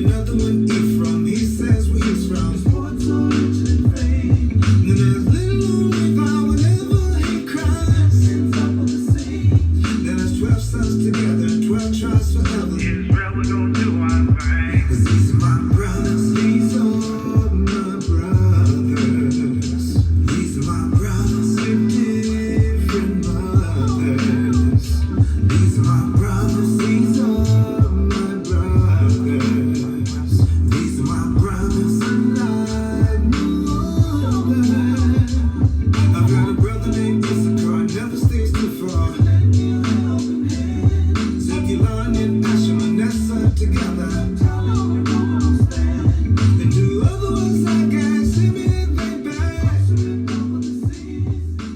another one, Ephraim. He says where he's from. Sports are rich and fame. And there's little old Levi whenever he cries. Hands up on the scene. Then there's 12 sons together, 12 tribes forever. Israel, we're gonna do our thing. 'Cause these are my brothers. These are my brothers. These are my brothers with different mothers. These are my brothers. These are my brothers. These are my brothers and I know them. I've got a brother named Issachar, never stays too far. Zebulon and Asher, Manasseh together. And two other ones I can't see me they back. Then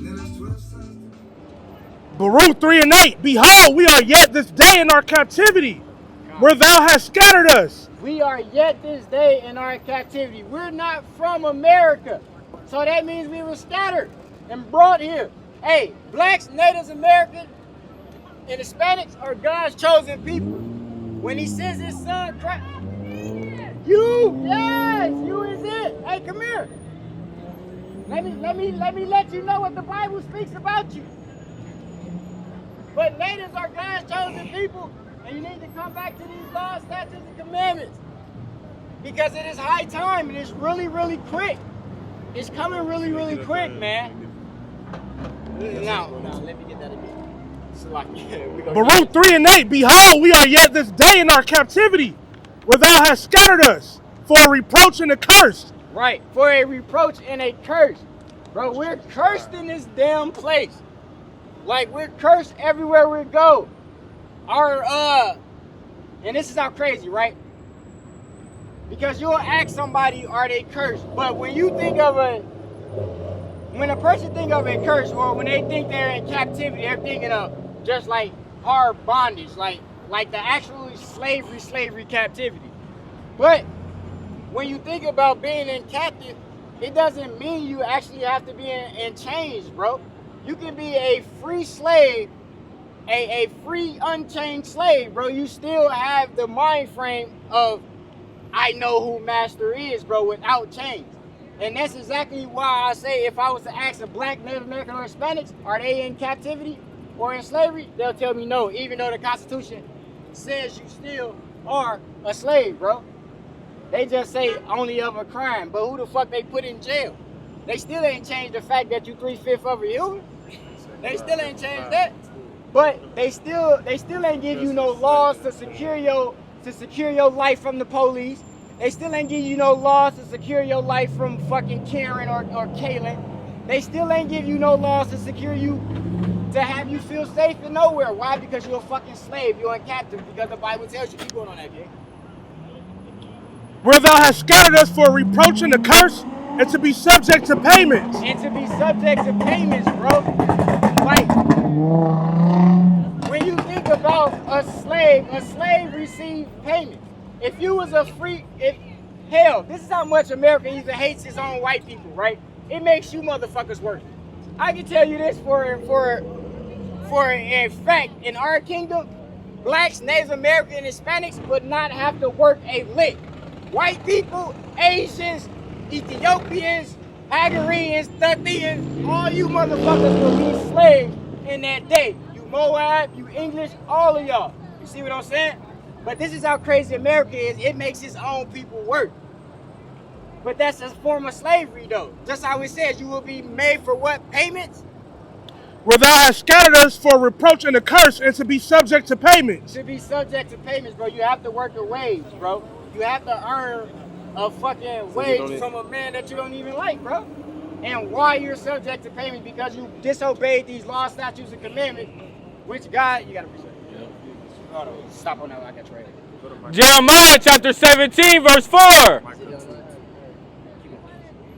there's 12 sons. Baruch 3:8, behold, we are yet this day in our captivity, where thou hast scattered us. We are yet this day in our captivity. We're not from America. So that means we were scattered and brought here. Hey, blacks, Native Americans, and Hispanics are God's chosen people. When he sends his son Christ, you is it. Hey, come here. Let me let you know what the Bible speaks about you. But natives are God's chosen people, and you need to come back to these laws, statutes, and commandments. Because it is high time, and it's really, really quick. It's coming really, really quick, man. No, let me get that again. So like, Baruch 3:8, behold, we are yet this day in our captivity, where thou hast scattered us, for a reproach and a curse. Right, for a reproach and a curse. Bro, we're cursed in this damn place. Like, we're cursed everywhere we go. And this is how crazy, right? Because you'll ask somebody, are they cursed? But when you think of when a person think of a curse, or when they think they're in captivity, they're thinking of just like hard bondage, like the actual slavery captivity. But when you think about being in captive, it doesn't mean you actually have to be in chains, bro. You can be a free slave, a free unchained slave, bro. You still have the mind frame of, I know who master is, bro, without chains. And that's exactly why I say, if I was to ask a black, Native American, or Hispanics, are they in captivity or in slavery? They'll tell me no, even though the Constitution says you still are a slave, bro. They just say only of a crime, but who the fuck they put in jail? They still ain't changed the fact that you 3/5 of a human. They still ain't changed that. But they still ain't give you no laws to secure your life from the police. They still ain't give you no laws to secure your life from fucking Karen or Kaylin. They still ain't give you no laws to secure you, to have you feel safe in nowhere. Why? Because you're a fucking slave. You're in captive. Because the Bible tells you. Keep going on that, gang. Where thou hast scattered us for a reproach and a curse, and to be subject to payments. And to be subject to payments, bro. Like, when you think about a slave receives payments. If you was this is how much America even hates its own white people, right? It makes you motherfuckers worse. I can tell you this for a fact, in our kingdom, blacks, Native American, and Hispanics would not have to work a lick. White people, Asians, Ethiopians, Hagarians, Thuthians, all you motherfuckers will be slaves in that day. You Moab, you English, all of y'all. You see what I'm saying? But this is how crazy America is. It makes its own people work. But that's a form of slavery, though. Just how it says, you will be made for what? Payments? Where thou hast scattered us for a reproach and a curse, and to be subject to payments. To be subject to payments, bro. You have to work a wage, bro. You have to earn a fucking wage from a man that you don't even like, bro. And why you're subject to payment? Because you disobeyed these laws, statutes, and commandments, which God, you gotta appreciate. Hold on, stop on that one. I got you right here. Jeremiah chapter 17, verse 4.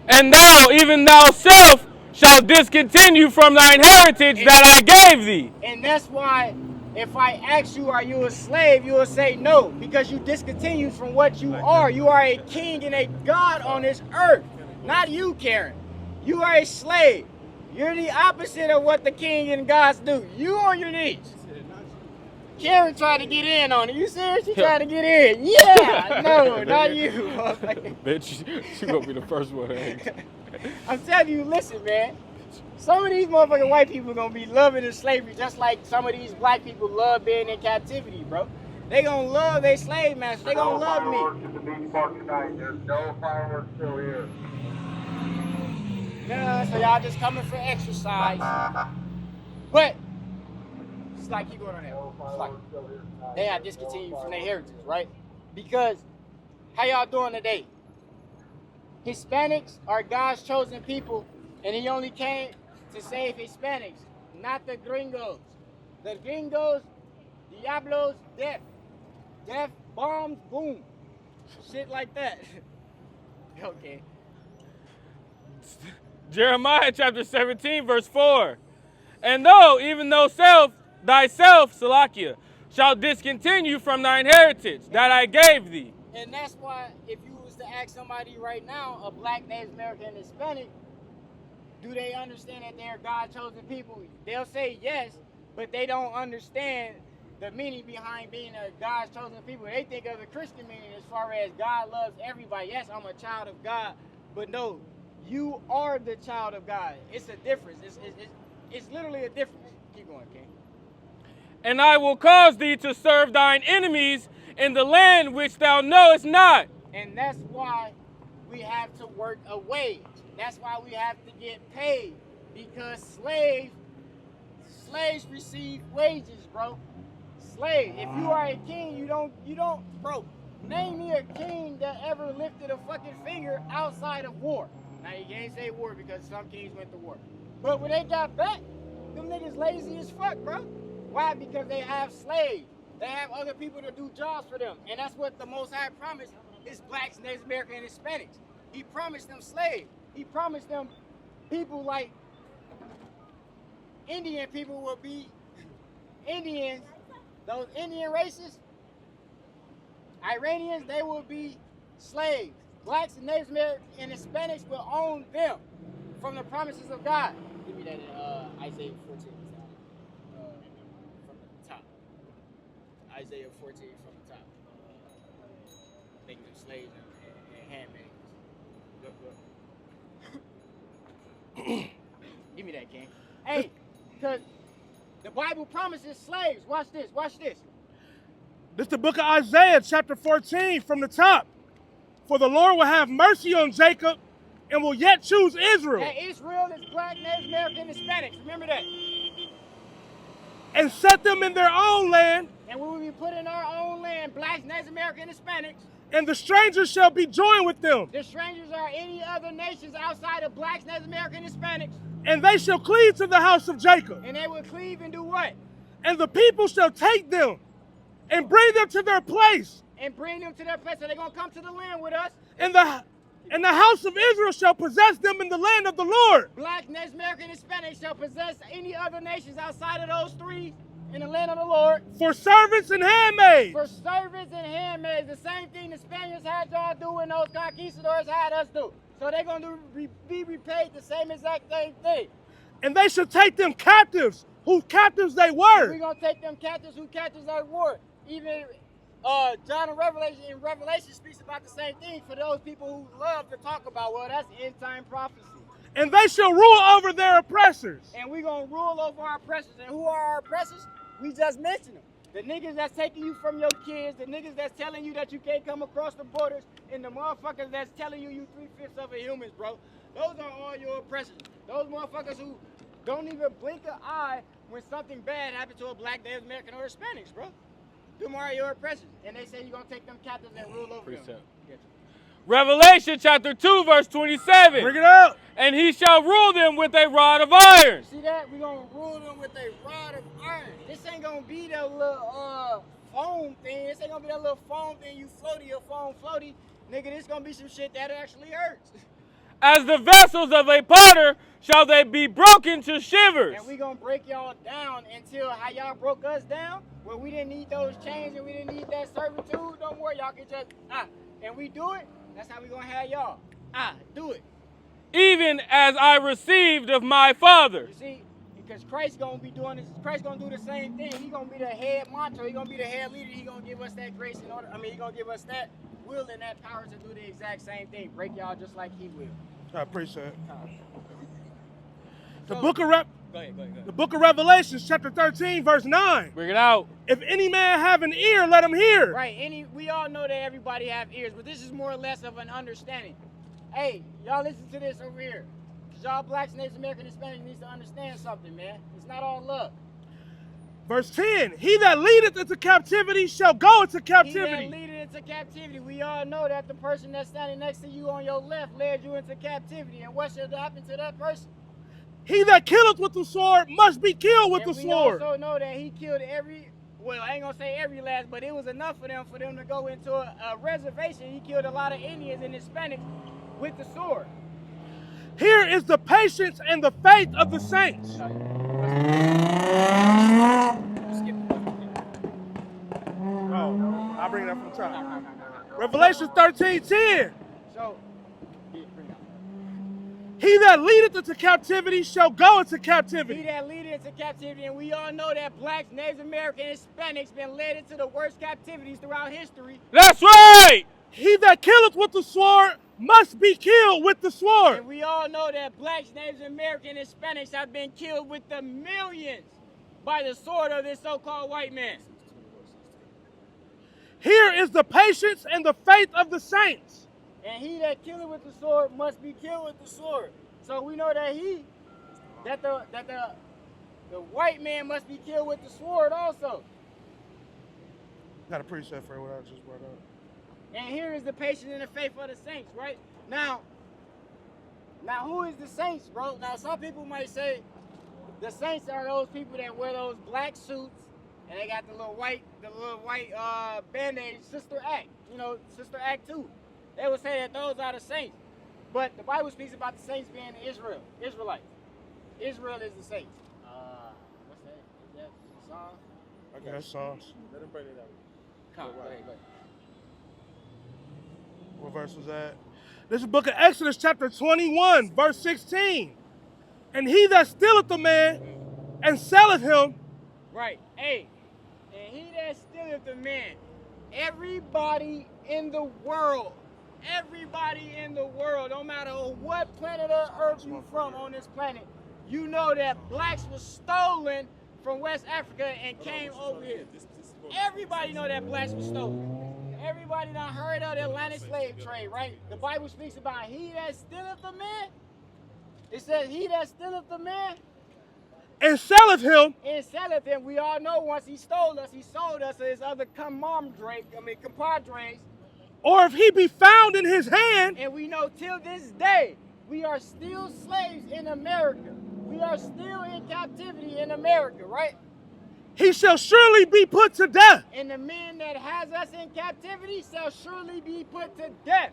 And thou, even thyself, shalt discontinue from thine heritage that I gave thee. And that's why, if I ask you, are you a slave, you will say no, because you discontinued from what you are. You are a king and a god on this earth. Not you, Karen. You are a slave. You're the opposite of what the king and gods do. You on your knees. Karen tried to get in on it. You serious? She tried to get in. Yeah, no, not you. Bitch, she gonna be the first one. I'm telling you, listen, man. Some of these motherfucking white people gonna be loving the slavery just like some of these black people love being in captivity, bro. They gonna love their slave masters. They gonna love me. At the beach park tonight. There's no fireworks still here. Yeah, so y'all just coming for exercise. But it's like keep going on there. It's like they have discontinued from their heritage, right? Because how y'all doing today? Hispanics are God's chosen people, and he only came to save Hispanics, not the gringos. The gringos, diablos, death. Death, bombs, boom. Shit like that. Okay. Jeremiah chapter 17, verse 4. And though, even though thyself, Salakia, shall discontinue from thine heritage that I gave thee. And that's why if you was to ask somebody right now, a black, Native American, Hispanic, do they understand that they're God chosen people? They'll say yes, but they don't understand the meaning behind being a God's chosen people. They think of the Christian meaning as far as God loves everybody. Yes, I'm a child of God, but no, you are the child of God. It's a difference. It's literally a difference. Keep going, King. And I will cause thee to serve thine enemies in the land which thou knowest not. And that's why we have to work a wage. That's why we have to get paid, because slaves receive wages, bro. Slave. If you are a king, you don't, bro. Name me a king that ever lifted a fucking finger outside of war. Now you can't say war because some kings went to war. But when they got back, them niggas lazy as fuck, bro. Why? Because they have slaves. They have other people to do jobs for them. And that's what the Most High promised is blacks, Native American, and Hispanics. He promised them slaves. He promised them people like Indian people will be Indians. Those Indian races, Iranians, they will be slaves. Blacks and Native American and Hispanics will own them from the promises of God. Give me that in Isaiah 14. From the top. Isaiah 14 from the top. Making them slaves and handmaids. Give me that, King. Hey, because the Bible promises slaves. Watch this. Watch this. This is the book of Isaiah, chapter 14, from the top. For the Lord will have mercy on Jacob and will yet choose Israel. And Israel is black, Native American, Hispanics. Remember that. And set them in their own land. And we will be put in our own land, blacks, Native American, Hispanics. And the strangers shall be joined with them. The strangers are any other nations outside of blacks, Native American, Hispanics. And they shall cleave to the house of Jacob. And they will cleave and do what? And the people shall take them and bring them to their place. And bring them to their place. So they're going to come to the land with us. And the house of Israel shall possess them in the land of the Lord. Black, Native American, Hispanic shall possess any other nations outside of those three in the land of the Lord. For servants and handmaids. For servants and handmaids. The same thing the Spaniards had y'all do and those conquistadors had us do. So they're going to be repaid the same exact same thing. And they shall take them captives, whose captives they were. We're going to take them captives, whose captives they were. Even John in Revelation speaks about the same thing for those people who love to talk about, well, that's end-time prophecy. And they shall rule over their oppressors. And we're going to rule over our oppressors. And who are our oppressors? We just mentioned them. The niggas that's taking you from your kids, the niggas that's telling you that you can't come across the borders, and the motherfuckers that's telling you 3/5 of a humans, bro. Those are all your oppressors. Those motherfuckers who don't even blink an eye when something bad happens to a black, Native American, or Hispanics, bro. Them are your oppressors. And they say you're going to take them captives and rule over them. Revelation chapter 2, verse 27. Bring it up. And he shall rule them with a rod of iron. See that? We're going to rule them with a rod of iron. This ain't going to be that little foam thing. This ain't going to be that little foam thing you floaty or foam floaty. Nigga, this going to be some shit that actually hurts. As the vessels of a potter shall they be broken to shivers. And we going to break y'all down until how y'all broke us down, where we didn't need those chains and we didn't need that servitude. Don't worry, y'all can just, and we do it. That's how we going to have y'all. Do it. Even as I received of my Father. You see, Because Christ gonna be doing this. Christ gonna do the same thing. He gonna be the head mantra. He gonna be the head leader. He gonna give us that grace in order. He gonna give us that will and that power to do the exact same thing. Break y'all just like he will. I appreciate it. The So- book of Go ahead. the book of Revelation, chapter 13, verse 9. Bring it out. If any man have an ear, let him hear. Right. We all know that everybody have ears, but this is more or less of an understanding. Hey, y'all listen to this over here. Cause y'all blacks, Native American, Hispanics needs to understand something, man. It's not all love. Verse 10, he that leadeth into captivity shall go into He captivity. that leadeth into captivity. We all know that the person that's standing next to you on your left led you into captivity. And what should happen to that person? He that killeth with the sword must be killed with And the we sword. also know that he killed well, I ain't gonna say every last, but it was enough for them to go into a reservation. He killed a lot of Indians and Hispanics with the sword. Here is the patience and the faith of the saints. Skip. Oh, I'll bring that from the top. No. Revelation 13:10. So, bring it up. He that leadeth into captivity shall go into He captivity. that leadeth into captivity, and we all know that blacks, Native American, Hispanics been led into the worst captivities throughout history. That's right. He that killeth with the sword must be killed with the sword. And we all know that blacks, Native American, Hispanics have been killed with the millions by the sword of this so-called white man. Here is the patience and the faith of the saints. And he that killeth with the sword must be killed with the sword. So we know that the white man must be killed with the sword also. Gotta appreciate for what I just brought up. And here is the patience and the faith of the saints, right? Now who is the saints, bro? Now some people might say the saints are those people that wear those black suits and they got the little white band-aid, Sister Act, Sister Act 2. They would say that those are the saints. But the Bible speaks about the saints being Israelites. Israel is the saints. What's that? Is that a song? Okay, that's songs. Let him bring it out. Come on, go ahead. What verse was that? This is the book of Exodus, chapter 21, verse 16. And he that stealeth a man and selleth him, Right. Hey, and he that stealeth the man, everybody in the world, no matter what planet of Earth you from on this planet, you know that blacks was stolen from West Africa and came over here. Everybody know that blacks was stolen. Everybody done heard of the Atlantic slave trade, right? The Bible speaks about he that stealeth the man. It says he that stealeth the man and selleth him, and selleth him. We all know once he stole us, he sold us to his other compadres. or if he be found in his hand, And we know till this day, we are still slaves in America. We are still in captivity in America, right? he shall surely be put to death. And the man that has us in captivity shall surely be put to death.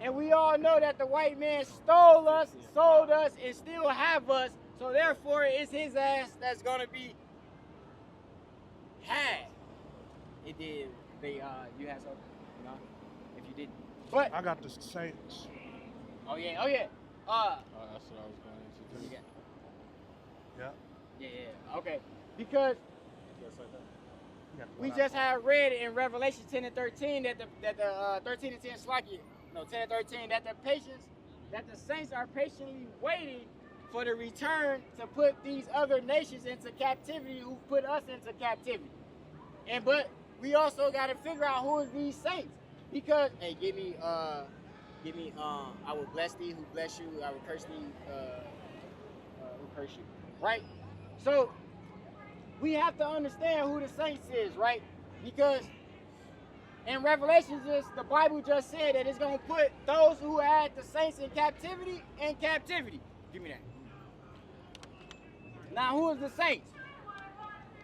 And we all know that the white man stole us, sold us, and still have us. So therefore, it's his ass that's gonna be had. It did. You had something? No, if you didn't. But I got the saints. oh yeah. That's what I was going into. You got- Yeah. Yeah. Okay. Because we just had read in Revelation 10 and 13 that the 13 and 10 10 and 13 that the saints are patiently waiting for the return to put these other nations into captivity who put us into captivity. But we also got to figure out who is these saints, because hey, give me I will bless thee who bless you, I will curse thee who curse you, right? So we have to understand who the saints is, right? Because in Revelation, the Bible just said that it's going to put those who had the saints in captivity. Give me that. Now, who is the saints?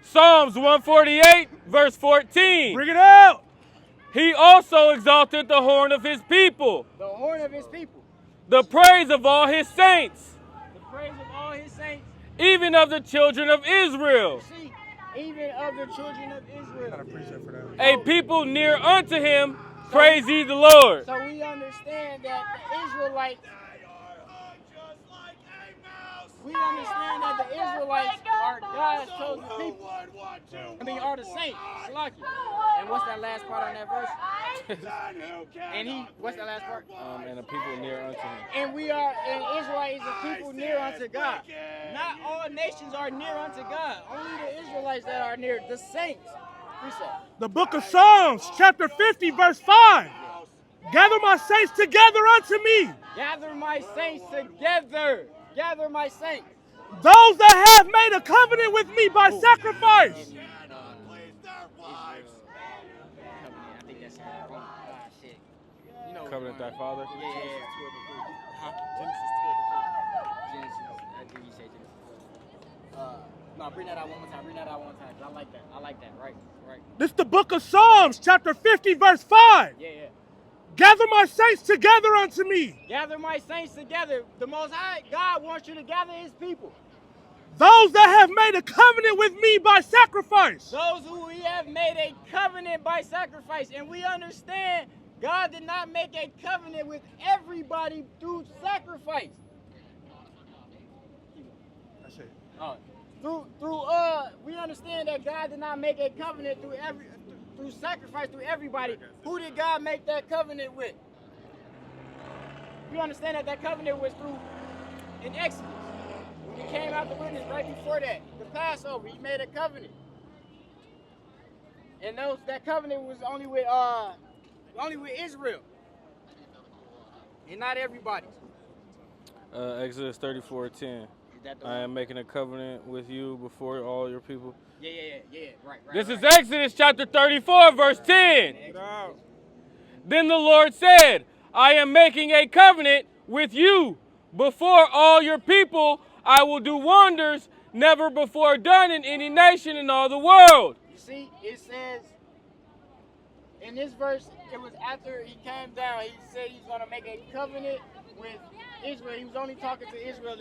Psalms 148, verse 14. Bring it out. He also exalted the horn of his people, The horn of his people. the praise of all his saints, The praise of all his saints. even of the children of Israel. See, even of the children of Gotta Israel. appreciate for that. A people near unto him, praise ye the Lord. So we understand that the Israelites, we understand that the Israelites are God's chosen people. I mean, are the saints. Salakia. And what's that last part on that verse? What's that last part? And the people near unto him. And Israel is a people near unto God. Not all nations are near unto God. Only the Israelites that are near, the saints. Precept. The book of Psalms, chapter 50, verse 5. Gather my saints together unto me. Gather my saints together. Gather my saints. Those that have made a covenant with me by sacrifice. I think that's shit. You know, Covenant thy father. Yeah. Huh? Genesis. I think you said Genesis. No, bring that out one more time. I like that. Right. This is the book of Psalms, chapter 50, verse 5. Yeah. Gather my saints together unto me. Gather my saints together. The Most High God wants you to gather His people. Those that have made a covenant with me by sacrifice. Those who He have made a covenant by sacrifice. And we understand God did not make a covenant with everybody through sacrifice. That's it. We understand that God did not make a covenant through sacrifice through everybody. Who did God make that covenant with? We understand that covenant was through in Exodus. When He came out the wilderness right before that, the Passover, He made a covenant. And that covenant was only with Israel. And not everybody. Exodus 34:10. I am making a covenant with you before all your people. Yeah. Right. This is Exodus chapter 34, verse 10. Then the Lord said, I am making a covenant with you. Before all your people, I will do wonders never before done in any nation in all the world. You see, it says, in this verse, it was after He came down, He said He's going to make a covenant with Israel. He was only talking to Israel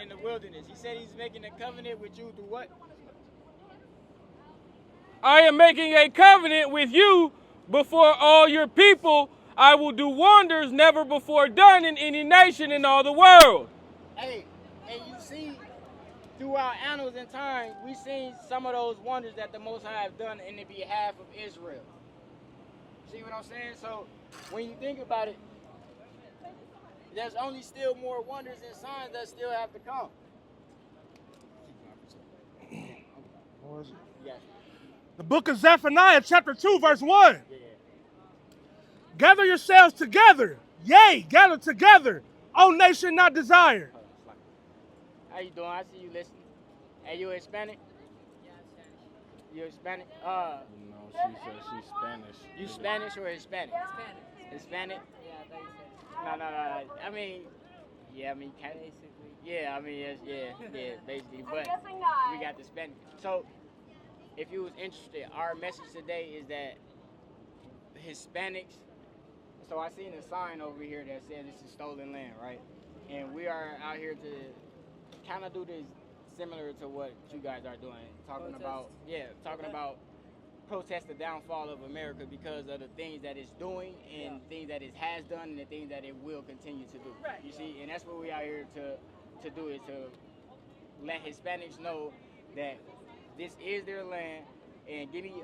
in the wilderness. He said He's making a covenant with you through what? I am making a covenant with you before all your people. I will do wonders never before done in any nation in all the world. Hey, and you see, throughout annals and time, we've seen some of those wonders that the Most High have done in the behalf of Israel. See what I'm saying? So, when you think about it, there's only still more wonders and signs that still have to come. Yes. The book of Zephaniah, chapter 2, verse 1. Yeah. Gather yourselves together. Yea, gather together, O nation not desired. How you doing? I see you listening. Hey, you Hispanic? Yeah, Spanish. You Hispanic? No, she said she's Spanish. You Spanish or Hispanic? Spanish. Hispanic? Yeah, I thought you said. No. I mean, kind of. Basically. Yeah, I mean, yeah, basically. But guessing not. we got the Spanish. So, if you was interested, our message today is that Hispanics. So I seen a sign over here that says this is stolen land, right? And we are out here to kind of do this similar to what you guys are doing, talking about protest the downfall of America because of the things that it's doing and things that it has done and the things that it will continue to do. Right. You see, and that's what we out here to do, is to let Hispanics know that this is their land, and give me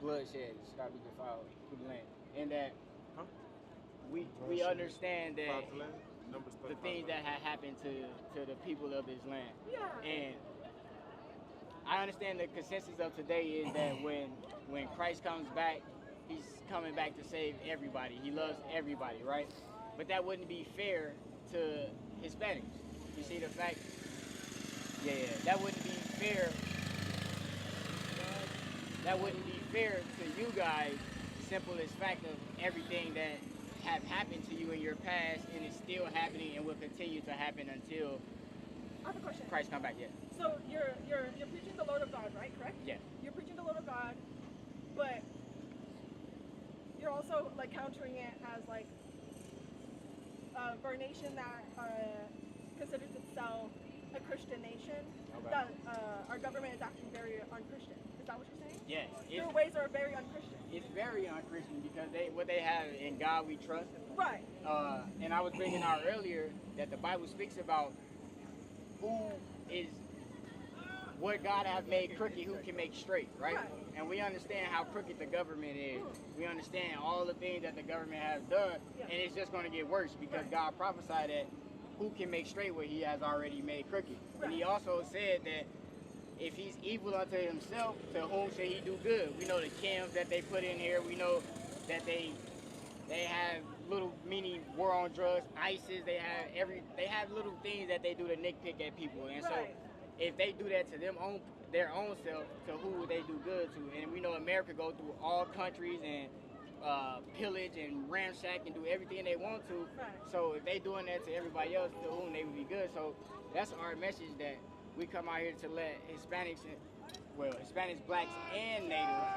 bloodshed, it's gotta be defiled with the land, and that we understand that the things that have happened to the people of this land. Yeah. And I understand the consensus of today is that when Christ comes back, He's coming back to save everybody. He loves everybody, right? But that wouldn't be fair to Hispanics. You see the fact? Yeah. That wouldn't be fair. That wouldn't be fair to you guys. The simplest fact of everything that have happened to you in your past and is still happening and will continue to happen until I have a question. Christ come back. Yeah. So you're preaching the Lord of God, right? Correct? Yeah. You're preaching the Lord of God, but you're also like countering it as like for a nation that considers itself a Christian nation. Okay. That our government is acting very unchristian. Is that what you're saying? Yeah. Their ways are very unchristian. It's very unchristian because what they have in God we trust. Right. And I was bringing out earlier that the Bible speaks about who is what God have made crooked, who can make straight, right? And we understand how crooked the government is. We understand all the things that the government has done, and it's just going to get worse because God prophesied that who can make straight what he has already made crooked. And he also said that if he's evil unto himself, to whom shall he do good? We know the chems that they put in here. We know that they have little mini war on drugs, ISIS. They have little things that they do to nitpick at people. And so if they do that to their own self, to who would they do good to? And we know America go through all countries and pillage and ransack and do everything they want to. So if they doing that to everybody else, to whom they would be good. So that's our message, that we come out here to let Hispanics, blacks, and natives,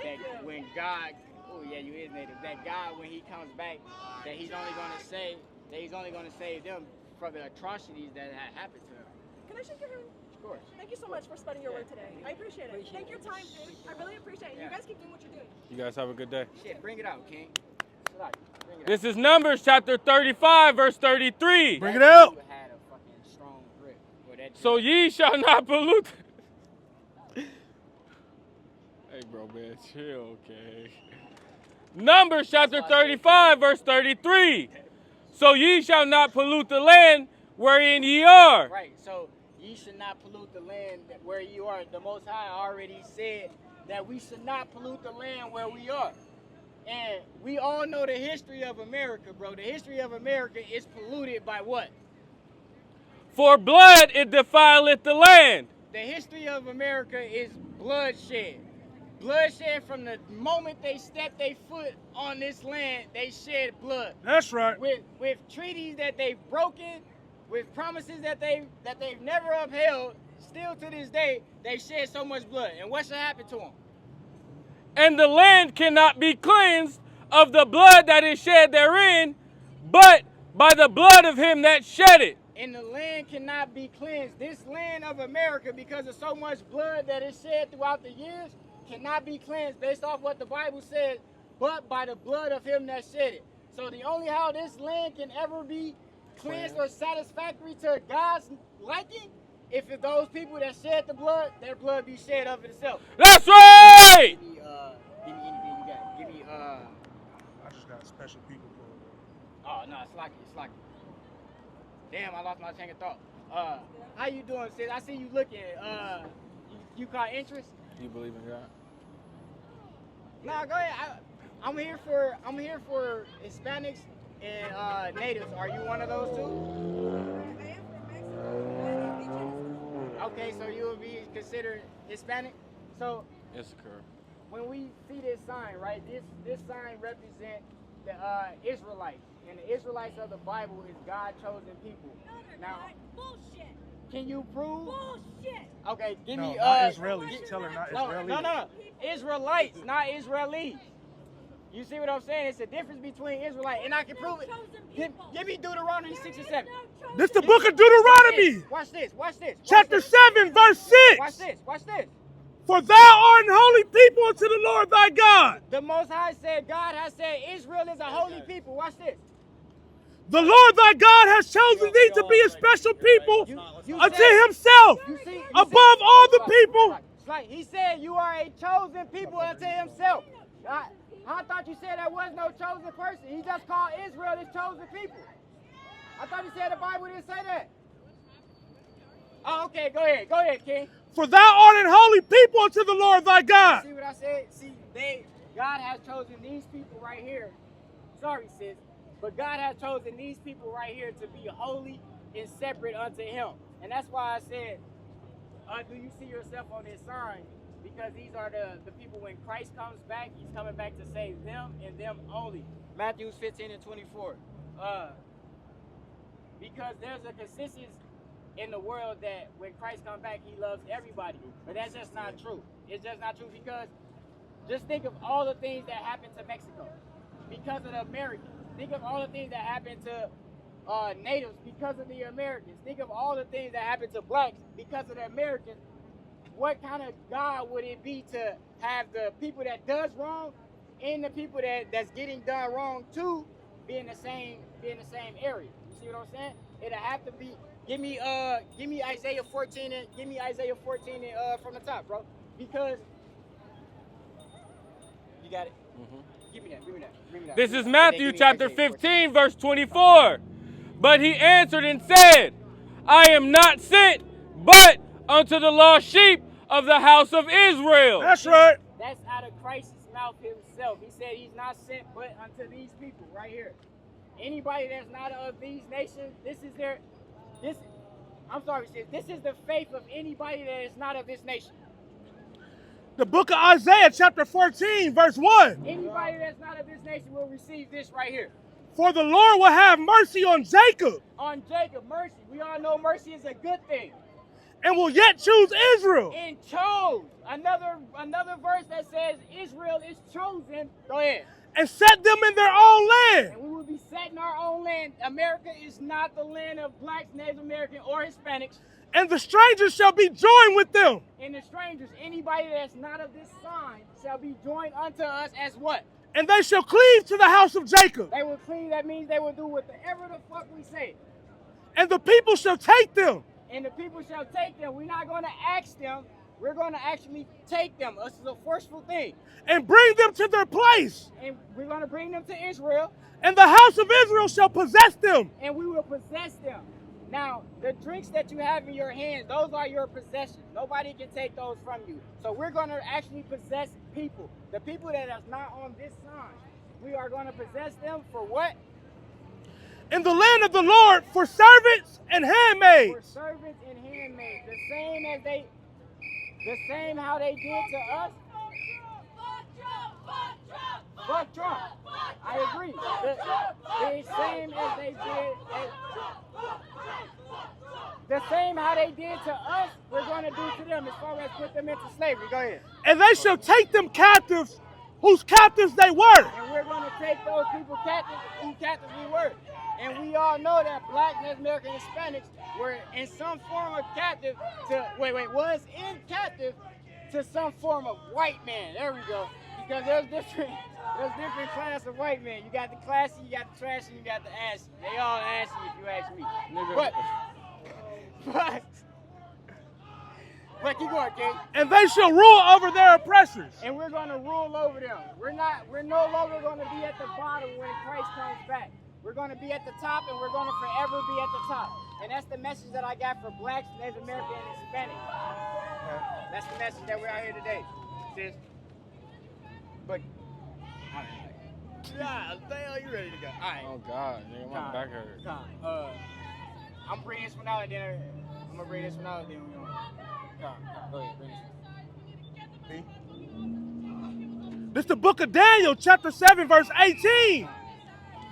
that when God, oh yeah, you is native, that God, when he comes back, that he's only going to save them from the atrocities that had happened to them. Can I shake your hand? Of course. Thank you so much for spreading your word today. I appreciate it. Thank your time, dude. I really appreciate it. You guys keep doing what you're doing. You guys have a good day. Shit, bring it out, King. Bring it out. This is Numbers chapter 35, verse 33. Bring it out. You had a fucking strong grip. Boy, that So ye shall not pollute. Hey, bro, man, chill, okay? Numbers chapter 35, verse 33. So ye shall not pollute the land wherein ye are. Right, so ye should not pollute the land where you are. The Most High already said that we should not pollute the land where we are. And we all know the history of America, bro. The history of America is polluted by what? For blood it defileth the land. The history of America is bloodshed. Bloodshed from the moment they step their foot on this land, they shed blood. That's right. With treaties that they've broken, with promises that they've never upheld, still to this day, they shed so much blood. And what should happen to them? And the land cannot be cleansed of the blood that is shed therein, but by the blood of him that shed it. And the land cannot be cleansed. This land of America, because of so much blood that is shed throughout the years, cannot be cleansed based off what the Bible says, but by the blood of him that shed it. So the only how this land can ever be cleansed or satisfactory to God's liking, if those people that shed the blood, their blood be shed of itself. That's right! Give me anything you got. Give me I just got special people for oh no, it's like damn, I lost my train of thought. How you doing, sis? I see you looking. You caught interest? You believe in God? No, go ahead. I'm here for Hispanics and natives. Are you one of those two? Okay, so you would be considered Hispanic. So Yes, sir. when we see this sign, right? This sign represents the Israelites, and the Israelites of the Bible is God chosen people. No, they're Now, not. Bullshit. can you prove? Bullshit. Okay, give No, me not Israelis. Tell her not No, Israelis. no. Israelites, not Israelis. You see what I'm saying? It's a difference between Israelite, and I can prove it. Give me Deuteronomy 6 and 7. This the book of Deuteronomy, Watch this. chapter 7, verse Watch 6. this. For thou art an holy people unto the Lord thy God. The Most High said, God has said Israel is a holy people. Watch this. The Lord thy God has chosen thee to be a special people You unto said- himself, you see- above all the people. It's like he said you are a chosen people unto himself. I thought you said there was no chosen person. He just called Israel his chosen people. I thought he said the Bible didn't say that. Oh, okay, go ahead, King. For thou art an holy people unto the Lord thy God. See what I said? See, God has chosen these people right here. Sorry, sis, but God has chosen these people right here to be holy and separate unto him. And that's why I said, do you see yourself on this sign? Because these are the people when Christ comes back, he's coming back to save them and them only. Matthew 15 and 24. Because there's a consensus in the world that when Christ comes back, he loves everybody. But that's just not true. It's just not true because just think of all the things that happened to Mexico because of the Americans. Think of all the things that happened to natives because of the Americans. Think of all the things that happened to blacks because of the Americans. What kind of God would it be to have the people that does wrong and the people that's getting done wrong too be in the same area? You see what I'm saying? It'll have to be Give me Isaiah 14 and from the top, bro. Because you got it. Give me that. This Give is me that. Matthew Give me chapter Isaiah 14. 15, verse 24. But he answered and said, I am not sent, but unto the lost sheep of the house of Israel. That's right. That's out of Christ's mouth himself. He said he's not sent but unto these people right here. Anybody that's not of these nations, this is the faith of anybody that is not of this nation. The book of Isaiah, chapter 14, verse 1. Anybody that's not of this nation will receive this right here. For the Lord will have mercy on Jacob On Jacob, mercy. We all know mercy is a good thing. and will yet choose Israel. And chose. Another verse that says Israel is chosen. Go ahead. And set them in their own land. And we will be set in our own land. America is not the land of blacks, Native American, or Hispanics. And the strangers shall be joined with them. And the strangers, anybody that's not of this sign, shall be joined unto us as what? And they shall cleave to the house of Jacob. They will cleave. That means they will do whatever the fuck we say. And the people shall take them. And the people shall take them. We're not going to ask them. We're going to actually take them. This is a forceful thing. And bring them to their place. And we're going to bring them to Israel. And the house of Israel shall possess them. And we will possess them. Now, the drinks that you have in your hands, those are your possessions. Nobody can take those from you. So we're going to actually possess people. The people that are not on this sign, we are going to possess them for what? In the land of the Lord for servants and handmaids. For servants and handmaids. The same how they did to us. Fuck Trump. I agree. The same as they did. The same how they did to us, we're going to do to them as far as put them into slavery. Go ahead. And they shall take them captives, whose captives they were. And we're going to take those people captive, whose captives we were. And we all know that black, Native American, Hispanics were in some form of captive was in captive to some form of white man. There we go. Because there's different class of white men. You got the classy, you got the trashy, you got the assy. They all assy if you ask me. But keep going, King. And they shall rule over their oppressors. And we're going to rule over them. We're no longer going to be at the bottom when Christ comes back. We're going to be at the top, and we're going to forever be at the top. And that's the message that I got for blacks, Native American, and Hispanics. That's the message that we're out here today, sis. But, all right. Yeah, damn, you ready to go? All right. Oh God, nigga, my back hurts. I'm bringing this one out, and then I'm gonna bring this one out, and then we're gonna. Go ahead, bring this. This is the book of Daniel, chapter 7, verse 18.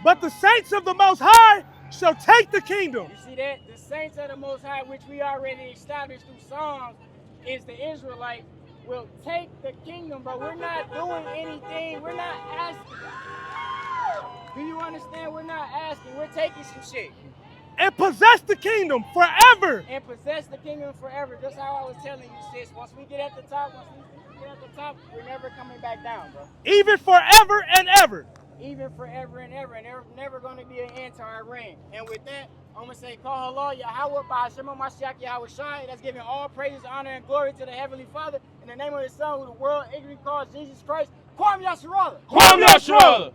But the saints of the Most High shall take the kingdom. You see that? The saints of the Most High, which we already established through Psalms, is the Israelites, will take the kingdom, but we're not doing anything. We're not asking. Do you understand? We're not asking. We're taking some shit. And possess the kingdom forever. And possess the kingdom forever. Just how I was telling you, sis. Once we get at the top, we're never coming back down, bro. Even forever and ever. Even forever and ever. And there's never going to be an end to our reign. And with that, I'm going to say, call Allah, Yahweh, Ba'ashema, Mashiach, Yahweh Shai. That's giving all praise, honor, and glory to the Heavenly Father. In the name of His Son, who the world ignorantly calls Jesus Christ. Kwam Yasharallah. Kwam Yasharallah.